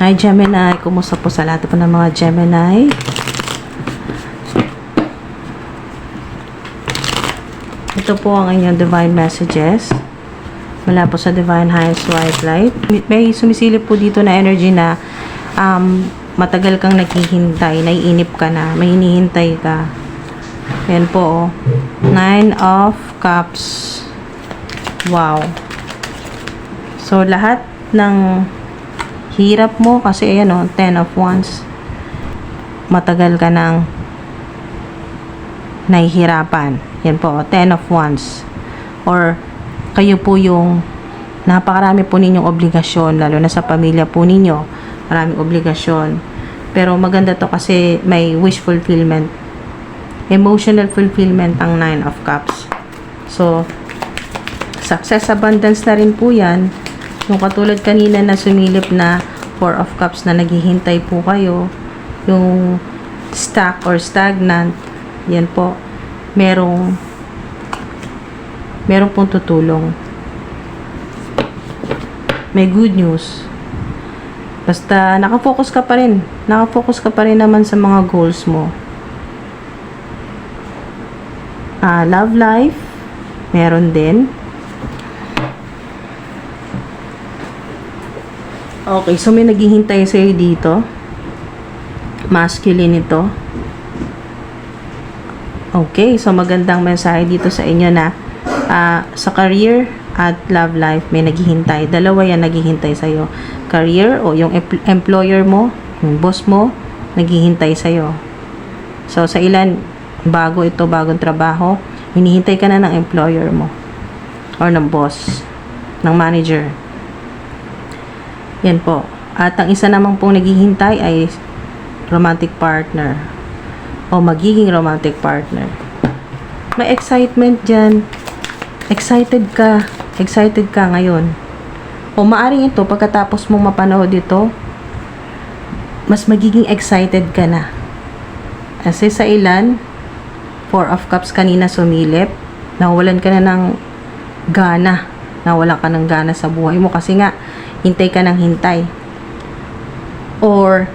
Hi Gemini, kumusta po sa lahat po ng mga Gemini? Ito po ang inyong divine messages mula po sa Divine Highest White Light. May sumisilip po dito na energy na matagal kang naghihintay, naiinip ka na, may hinihintay ka. Yan po, oh. 9 of Cups. Wow. So, lahat ng hirap mo, kasi ayan o, 10 of Wands. Matagal ka nang nahihirapan. Yan po, 10 of Wands. Or, kayo po yung napakarami po ninyong obligasyon, lalo na sa pamilya po ninyo. Maraming obligasyon. Pero maganda to kasi may wish fulfillment. Emotional fulfillment ang 9 of Cups. So, success, abundance na rin po yan. Yung katulad kanina na sumilip na 4 of Cups na naghihintay po kayo. Yung stuck or stagnant, yan po. Merong pong tutulong. May good news. Basta nakafocus ka pa rin. Nakafocus ka pa rin naman sa mga goals mo. Love life, meron din. Okay, so may naghihintay sa'yo dito. Masculine ito. Okay, so magandang mensahe dito sa inyo na sa career at love life may naghihintay. Dalawa yan naghihintay sa'yo. Career o yung employer mo, yung boss mo, naghihintay sa'yo. So, sa ilan, bago ito, bagong trabaho, hinihintay ka na ng employer mo or ng boss, ng manager. Yan po. At ang isa namang pong naghihintay ay romantic partner o magiging romantic partner. May excitement dyan. Excited ka ngayon. O maaring ito, pagkatapos mong mapanood ito, mas magiging excited ka na. Kasi sa ilan, 4 of Cups kanina sumilip, nawalan ka na ng gana. Nawalan ka ng gana sa buhay mo kasi nga, hintay ka ng hintay. Or,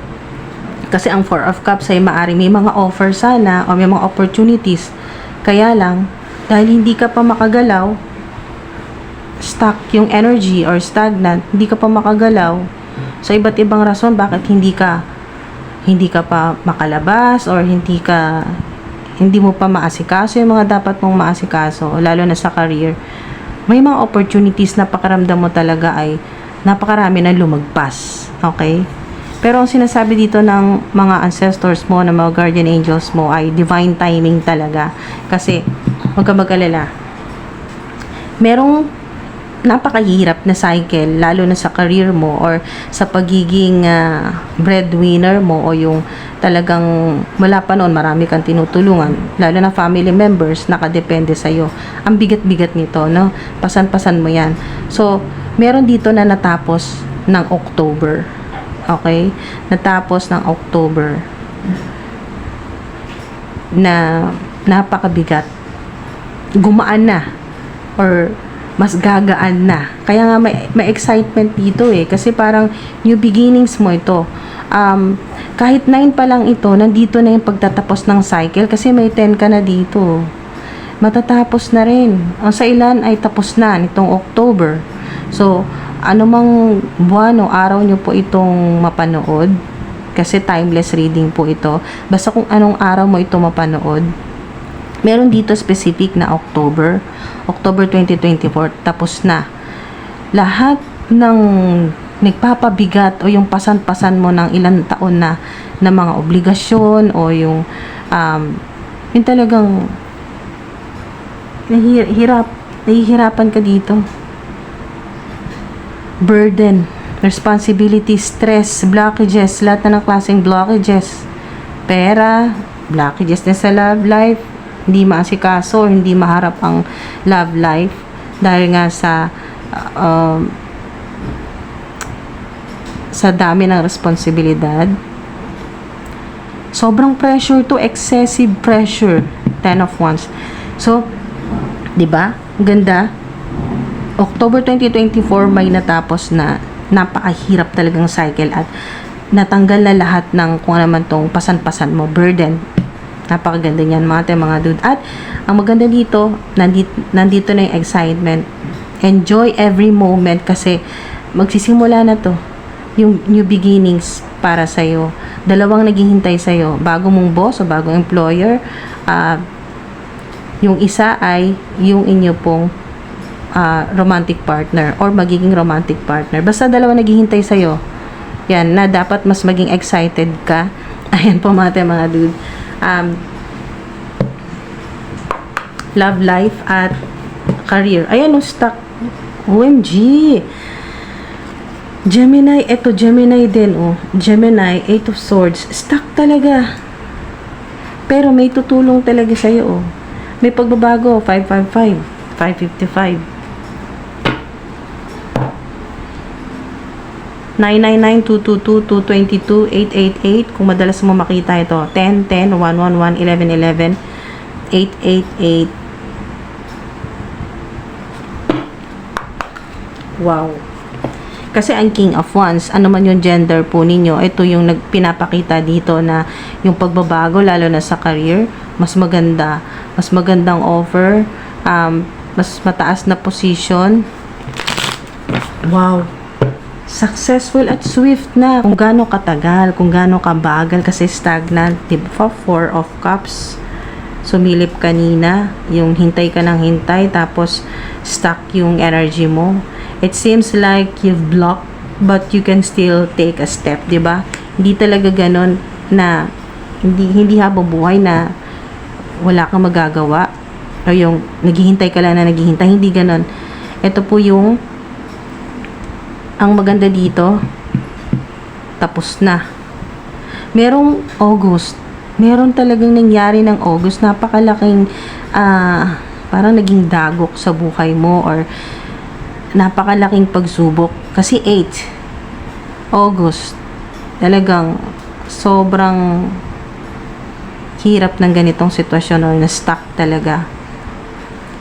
kasi ang 4 of Cups ay maaring may mga offer sana o may mga opportunities. Kaya lang, dahil hindi ka pa makagalaw, stuck yung energy or stagnant, hindi ka pa makagalaw sa iba't ibang rason bakit hindi ka pa makalabas or hindi mo pa maasikaso yung mga dapat mong maasikaso, lalo na sa career. May mga opportunities na pakaramdam mo talaga ay napakarami na lumagpas. Okay? Pero ang sinasabi dito ng mga ancestors mo, ng mga guardian angels mo ay divine timing talaga. Kasi, huwag ka mag-alala. Merong napakahirap na cycle, lalo na sa career mo or sa pagiging breadwinner mo o yung talagang wala pa noon, marami kang tinutulungan, lalo na family members, nakadepende sa'yo. Ang bigat-bigat nito, no? Pasan-pasan mo yan. So, meron dito na natapos ng October. Okay? Natapos ng October na napakabigat. Gumaan na or mas gagaan na. Kaya nga may excitement dito eh. Kasi parang new beginnings mo ito. Kahit 9 pa lang ito, nandito na yung pagtatapos ng cycle. Kasi may 10 ka na dito. Matatapos na rin. Ang sa ilan ay tapos na nitong October. So, anumang buwan o araw nyo po itong mapanood. Kasi timeless reading po ito. Basta kung anong araw mo ito mapanood. Meron dito specific na October 2024, tapos na. Lahat ng nagpapabigat o yung pasan-pasan mo ng ilang taon na mga obligasyon o yung talagang nahihirapan ka dito. Burden, responsibility, stress, blockages, lahat na ng klaseng blockages. Pera, blockages din sa love life, hindi maasikaso, hindi maharap ang love life dahil nga sa dami ng responsibilidad. Sobrang pressure to, excessive pressure. 10 of Wands. So, 'di ba? Ganda. October 2024 may natapos na napakahirap talagang cycle at natanggal na lahat ng kung ano man tong pasan-pasan mo, burden. Napakaganda niyan mga dude. At ang maganda dito, nandito na yung excitement. Enjoy every moment kasi magsisimula na to yung new beginnings para sa'yo. Dalawang naghihintay sa'yo, bago mong boss o bagong employer. Yung isa ay yung inyo pong romantic partner or magiging romantic partner. Basta dalawa naghihintay sa'yo. Yan, na dapat mas maging excited ka. Ayan po mga dude. Love life at career. Ayan, stuck. OMG! Gemini, eto Gemini din, Gemini, 8 of Swords. Stuck talaga. Pero may tutulong talaga sa'yo, May pagbabago, 555, 555. 999, 222, 222, 888. Kung madalas mo makita ito, 10, 10, 111, 11, 11, 888. Wow. Kasi ang King of Wands, ano man yung gender po ninyo, ito yung pinapakita dito na yung pagbabago, lalo na sa career, mas maganda, mas magandang offer, mas mataas na position. Wow. Successful at swift na. Kung gaano katagal, kung gaano kabagal, kasi stagnant, diba? 4 of Cups. Sumilip kanina, yung hintay ka ng hintay, tapos stuck yung energy mo. It seems like you've blocked, but you can still take a step, diba? Hindi talaga ganon na, hindi habang buhay na wala kang magagawa. O yung naghihintay ka lang na naghihintay, hindi ganon. Ito po yung ang maganda dito, tapos na. Merong August. Meron talagang nangyari ng August. Napakalaking, parang naging dagok sa buhay mo or napakalaking pagsubok. Kasi 8, August, talagang sobrang hirap ng ganitong sitwasyon or na-stuck talaga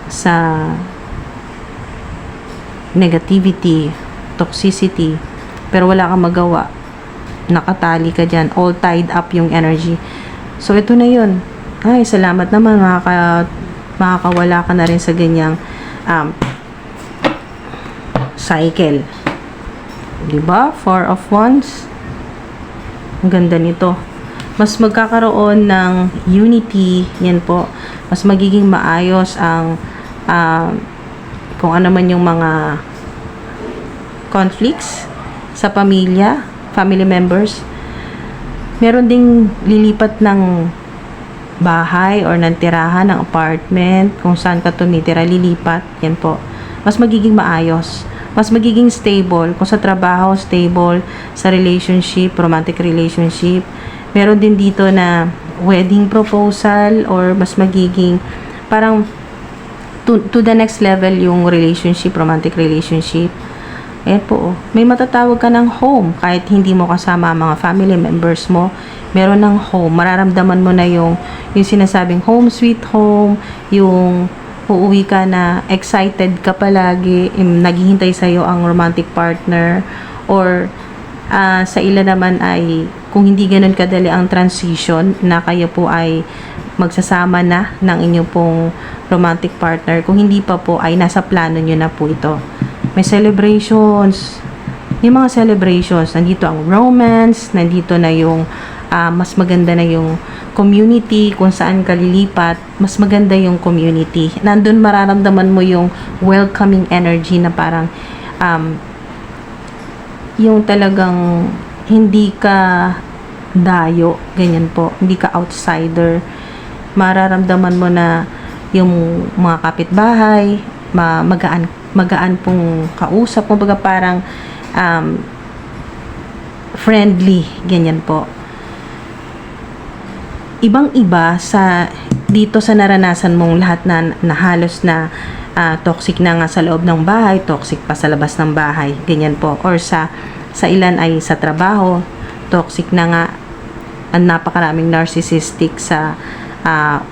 sa negativity, toxicity, pero wala kang magawa, nakatali ka dyan, all tied up yung energy. So ito na yun. Ay, salamat naman, makakawala ka na rin sa ganyang cycle, diba? 4 of Wands, ang ganda nito. Mas magkakaroon ng unity, yan po, mas magiging maayos ang kung ano man yung mga conflicts sa pamilya, family members. Meron ding lilipat ng bahay or ng tirahan, ng apartment, kung saan ka tumitira, lilipat, yan po. Mas magiging maayos, mas magiging stable, kung sa trabaho, stable, sa relationship, romantic relationship. Meron din dito na wedding proposal or mas magiging parang to the next level yung relationship, romantic relationship. Ayan po, may matatawag ka ng home kahit hindi mo kasama ang mga family members mo. Meron ng home, mararamdaman mo na yung sinasabing home sweet home, yung uuwi ka na excited ka palagi, naghihintay sa'yo ang romantic partner, or sa ilan naman ay kung hindi ganun kadali ang transition na kayo po ay magsasama na ng inyong pong romantic partner, kung hindi pa po ay nasa plano nyo na po ito. May celebrations, yung mga celebrations, nandito ang romance, nandito na yung mas maganda na yung community, kung saan ka lilipat, mas maganda yung community. Nandun mararamdaman mo yung welcoming energy na parang yung talagang hindi ka dayo, ganyan po, hindi ka outsider. Mararamdaman mo na yung mga kapitbahay, magaan pong kausap, kumbaga parang friendly, ganyan po. Ibang-iba sa dito sa naranasan mong lahat na halos na toxic na nga sa loob ng bahay, toxic pa sa labas ng bahay, ganyan po. Or sa ilan ay sa trabaho, toxic na nga, ang napakaraming narcissistic sa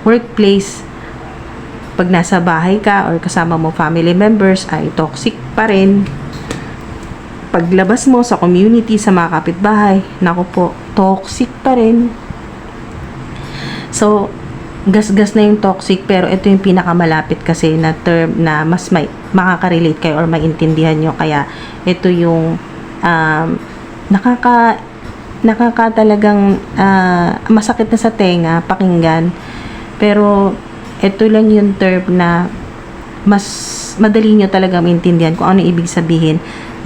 workplace. Pag nasa bahay ka or kasama mo family members ay toxic pa rin. paglabas mo sa community, sa mga kapitbahay, naku po, toxic pa rin. So, gas-gas na yung toxic, pero ito yung pinakamalapit kasi na term na mas may makaka-relate kayo or maintindihan nyo. Kaya, ito yung nakaka talagang masakit na sa tenga, pakinggan. Pero, ito lang yung term na mas madali nyo talaga maintindihan kung ano ibig sabihin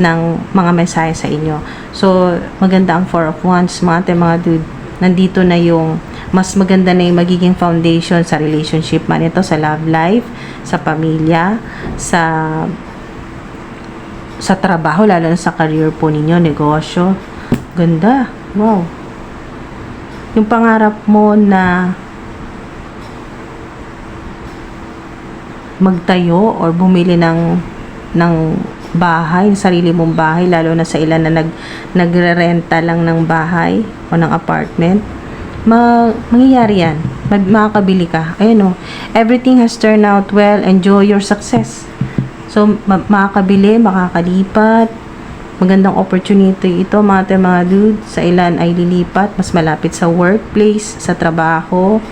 ng mga mensahe sa inyo. So, maganda ang Four of Wands, mga dude. Nandito na yung mas maganda na yung magiging foundation sa relationship man ito, sa love life, sa pamilya, sa trabaho, lalo na sa career po ninyo, negosyo. Ganda. Wow. Yung pangarap mo na magtayo or bumili ng bahay, sarili mong bahay, lalo na sa ilan na nagre-renta lang ng bahay o ng apartment, mangyayari yan. Makakabili ka. Ayun o. Everything has turned out well. Enjoy your success. So, makakabili, makakalipat. Magandang opportunity ito, mga dude. Sa ilan ay lilipat, mas malapit sa workplace, sa trabaho.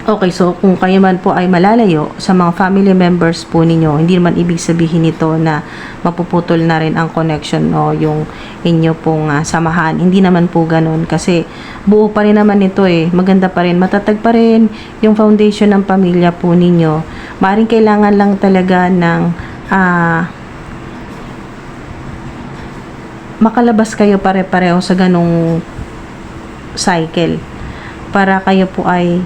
Okay, so kung kayo man po ay malalayo sa mga family members po ninyo, hindi naman ibig sabihin nito na mapuputol na rin ang connection o yung inyo pong samahan. Hindi naman po ganun kasi buo pa rin naman ito eh. Maganda pa rin, matatag pa rin yung foundation ng pamilya po ninyo. Maaaring kailangan lang talaga ng makalabas kayo pare-pareho sa ganung cycle para kayo po ay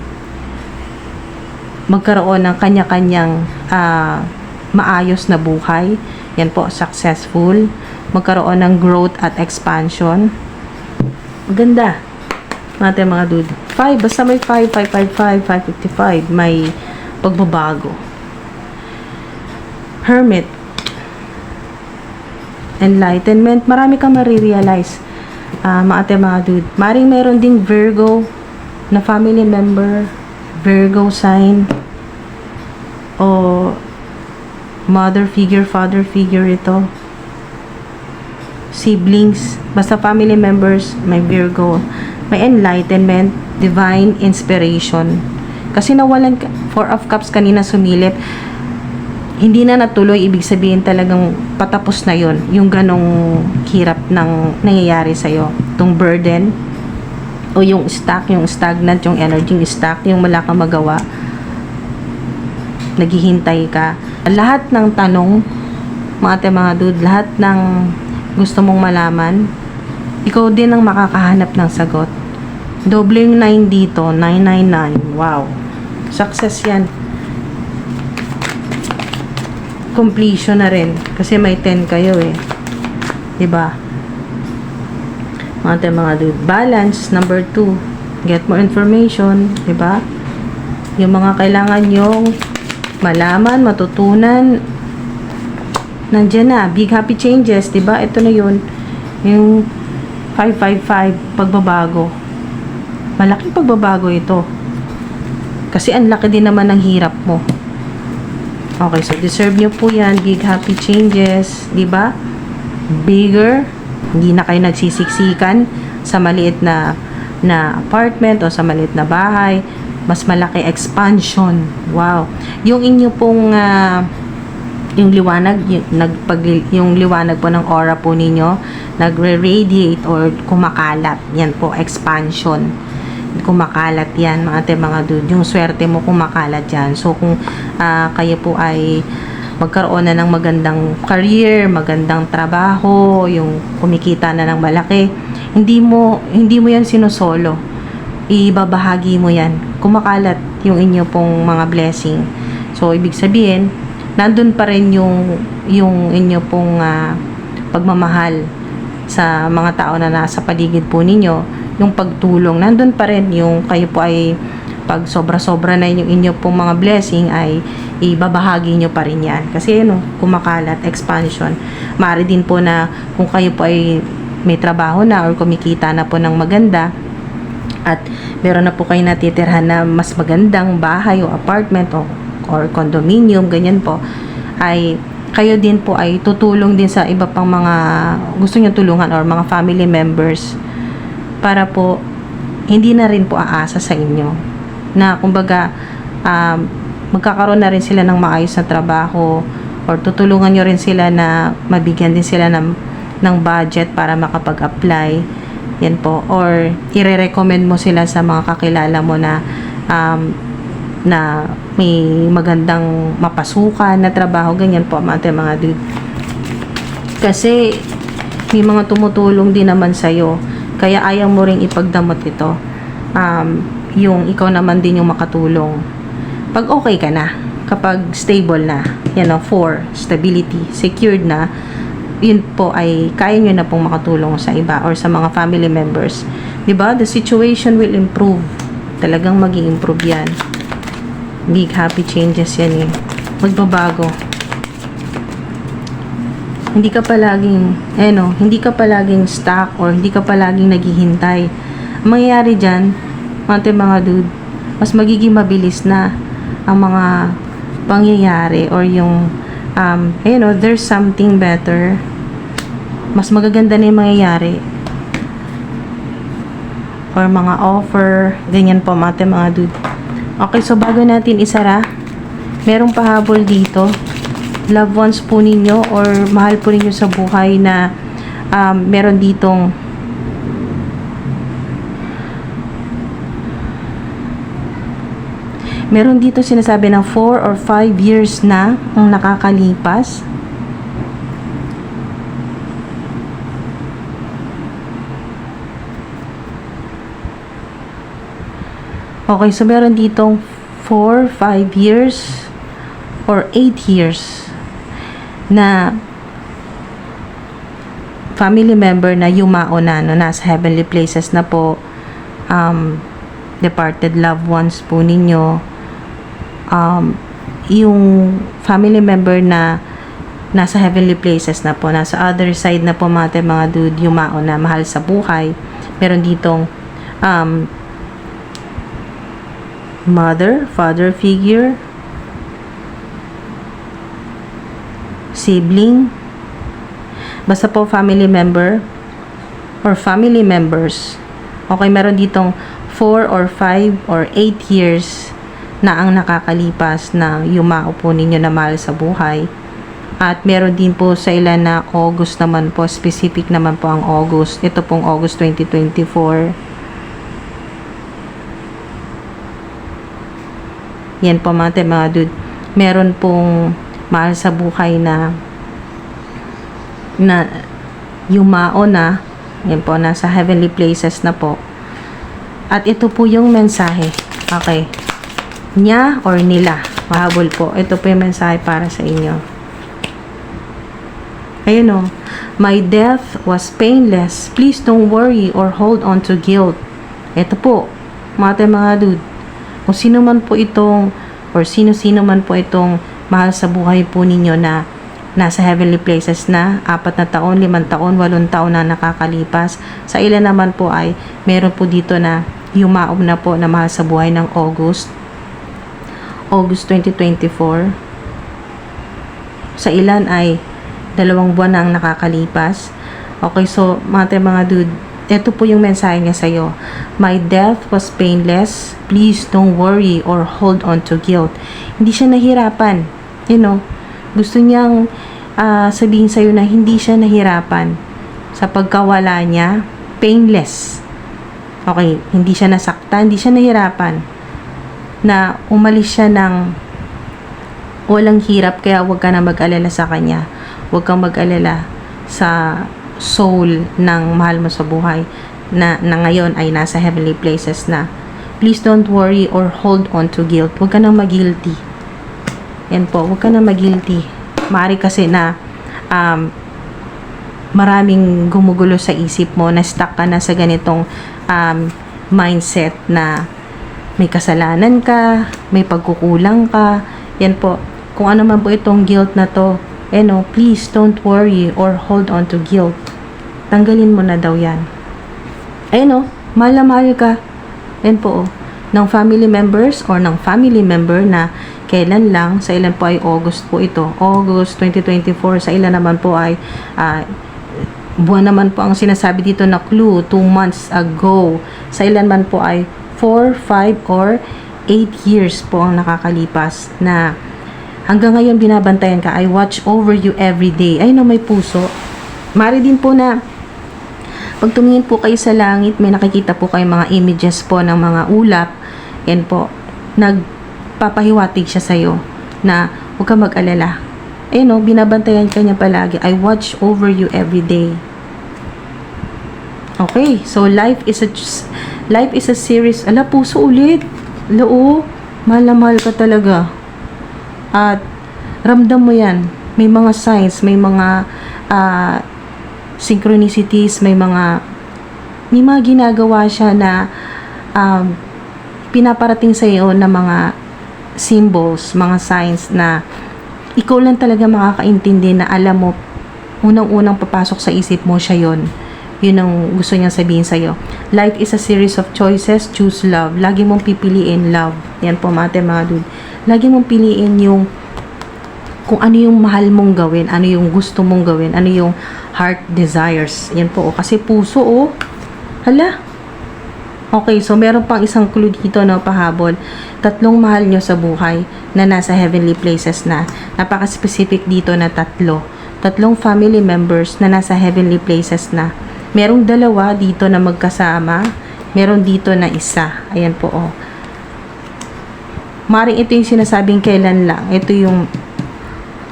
magkaroon ng kanya-kanyang maayos na buhay. Yan po, successful. Magkaroon ng growth at expansion. Maganda. Mga dude. 5, basta may 5, 555, 555, may pagbabago. Hermit. Enlightenment. Marami kang marirealize. Mga dude. Maring meron ding Virgo na family member, Virgo sign, o mother figure, father figure ito, siblings, basta family members, may Virgo, may enlightenment, divine inspiration. Kasi nawalan, Four of Cups kanina sumilip, hindi na natuloy, ibig sabihin talagang patapos na yon yung ganong hirap ng nangyayari sa'yo, itong burden, o yung stuck, yung stagnant, yung energy, yung stuck, yung wala kang magawa, naghihintay ka. Lahat ng tanong, mga dude, lahat ng gusto mong malaman, ikaw din ang makakahanap ng sagot. Doble yung 9 dito, 999. Wow. Success yan. Completion na rin. Kasi may 10 kayo eh. Diba? Mga dude. Balance, number 2. Get more information. Diba? Yung mga kailangan yung malaman, matutunan, nandiyan na. Big happy changes, diba? Ito na yun. Yung 555, pagbabago. Malaking pagbabago ito. Kasi ang laki din naman ng hirap mo. Okay, so deserve nyo po yan. Big happy changes, diba? Bigger. Hindi na kayo nagsisiksikan sa maliit na apartment o sa maliit na bahay. Mas malaki expansion. Wow. Yung inyo pong yung liwanag, yung liwanag po ng aura po ninyo, nagre-radiate or kumakalat. Yan po, expansion. Kumakalat yan, mga dude. Yung swerte mo kumakalat yan. So, kung kayo po ay magkaroon na ng magandang career, magandang trabaho, yung kumikita na ng malaki, hindi mo yan sinusolo. Ibabahagi mo yan. Kumakalat yung inyo pong mga blessing. So, ibig sabihin, nandun pa rin yung inyo pong pagmamahal sa mga tao na nasa paligid po ninyo, yung pagtulong, nandun pa rin yung kayo po ay pag sobra-sobra na yung inyo pong mga blessing ay ibabahagi nyo pa rin yan. Kasi kumakalat, expansion. Maaari din po na kung kayo po ay may trabaho na or kumikita na po ng maganda at meron na po kayo natitirhan na mas magandang bahay o apartment or condominium, ganyan po, ay kayo din po ay tutulong din sa iba pang mga gusto nyo tulungan or mga family members para po hindi na rin po aasa sa inyo na kumbaga magkakaroon na rin sila ng maayos na trabaho or tutulungan nyo rin sila na mabigyan din sila ng budget para makapag-apply. Yan po. Or i-recommend mo sila sa mga kakilala mo na na may magandang mapasukan na trabaho. Ganyan po mga dude. Kasi may mga tumutulong din naman sa'yo. Kaya ayaw mo ring ipagdamot ito. Yung ikaw naman din yung makatulong. Pag okay ka na, kapag stable na, 4, stability, secured na, yun po ay kaya nyo na pong makatulong sa iba or sa mga family members. Diba? The situation will improve. Talagang mag-i-improve yan. Big happy changes yan eh. Magbabago. Hindi ka palaging stuck or hindi ka palaging naghihintay. Ang mangyayari dyan, mga dude, mas magiging mabilis na ang mga pangyayari or yung there's something better. Mas magaganda na yung mangyayari or mga offer, ganyan po mga dude. Okay, so bago natin isara, merong pahabol dito. Loved ones po ninyo or mahal po ninyo sa buhay na meron ditong sinasabi ng 4 or 5 years na ang nakakalipas. Okay, so meron ditong 4, 5 years or 8 years na family member na yumao na, nasa heavenly places na po, departed loved ones po ninyo. Yung family member na nasa heavenly places na po, nasa other side na po mga dude, yumao na, mahal sa buhay. Meron ditong mother, father figure, sibling, basta po family member or family members. Okay, meron ditong 4 or 5 or 8 years na ang nakakalipas na yumao po ninyo na mahal sa buhay. At meron din po sa ilan na August naman po, specific naman po ang August. Ito pong August 2024. Yan po mga dude. Meron pong mahal sa buhay na yumao na. Yan po, nasa heavenly places na po. At ito po yung mensahe. Okay. Niya or nila. Mahabol po. Ito po yung mensahe para sa inyo. Ayun o. My death was painless. Please don't worry or hold on to guilt. Ito po. Mga dude. Kung sino man po itong or sino-sino man po itong mahal sa buhay po ninyo na nasa heavenly places na 4 na taon, 5 taon, 8 taon na nakakalipas. Sa ilan naman po ay meron po dito na yumaob na po na mahal sa buhay ng August 2024. Sa ilan ay 2 buwan na ang nakakalipas. Okay, so mga dude, ito po yung mensahe niya sa'yo. My death was painless. Please don't worry or hold on to guilt. Hindi siya nahirapan. Gusto niyang sabihin sa'yo na hindi siya nahirapan. Sa pagkawala niya, painless. Okay, hindi siya nasaktan, hindi siya nahirapan. Na umalis siya ng walang hirap, kaya huwag ka na mag-alala sa kanya. Huwag kang mag-alala sa soul ng mahal mo sa buhay na ngayon ay nasa heavenly places na. Please don't worry or hold on to guilt. Huwag ka nang mag-guilty. Yan po, huwag ka nang mag-guilty. Maaari kasi na maraming gumugulo sa isip mo, na stuck ka na sa ganitong mindset na may kasalanan ka, may pagkukulang ka. Yan po, kung ano man po itong guilt na to, please don't worry or hold on to guilt. Tanggalin mo na daw yan. Mahal na mahal ka. Yan po, ng family members or ng family member na kailan lang, sa ilan po ay August po ito. August 2024, sa ilan naman po ay buwan naman po ang sinasabi dito na clue, 2 months ago. Sa ilan man po ay 4, 5, or 8 years po ang nakakalipas na hanggang ngayon binabantayan ka. I watch over you every day. Ay no, may puso. Mari din po na pag tumingin po kayo sa langit, may nakikita po kayo mga images po ng mga ulap. Yan po, nagpapahiwatig siya sa'yo na huwag ka mag-alala. Ayun no, binabantayan ka niya palagi. I watch over you every day. Okay, so life is a series. Ala, puso ulit. Loo, mahal na mahal ka talaga. At ramdam mo yan. May mga signs, may mga synchronicities, may mga ginagawa siya na pinaparating sa iyo na mga symbols, mga signs na ikaw lang talaga makakaintindi na alam mo, unang-unang papasok sa isip mo siya yon. Yun ang gusto niyang sabihin sa iyo. Life is a series of choices, choose love. Lagi mong pipiliin love. Yan po mga dude. Lagi mong piliin yung kung ano yung mahal mong gawin, ano yung gusto mong gawin, ano yung heart desires. Yan po, kasi puso, hala. Okay, so meron pang isang clue dito na pahabol. 3 mahal nyo sa buhay na nasa heavenly places na. Napaka-specific dito na 3. 3 family members na nasa heavenly places na. Merong 2 dito na magkasama. Meron dito na 1. Ayan po, Maring ito yung sinasabing kailan lang. Ito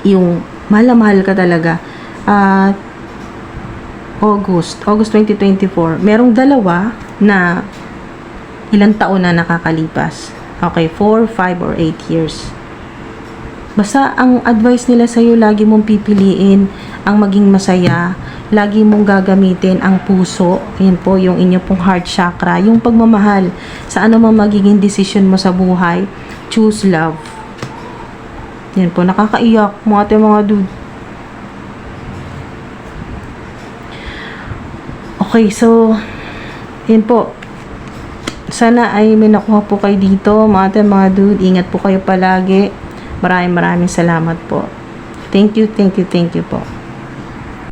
yung mahal na mahal ka talaga. August 2024. Merong 2 na ilang taon na nakakalipas. Okay, 4, 5, or 8 years. Basta ang advice nila sa'yo, lagi mong pipiliin ang maging masaya. Lagi mong gagamitin ang puso. Yan po, yung inyo pong heart chakra. Yung pagmamahal sa ano mang magiging decision mo sa buhay. Choose love. Yan po, nakakaiyak mga dude. Okay, so yan po. Sana ay may nakuha po kayo dito, mga dude. Ingat po kayo palagi. Maraming salamat po. Thank you po.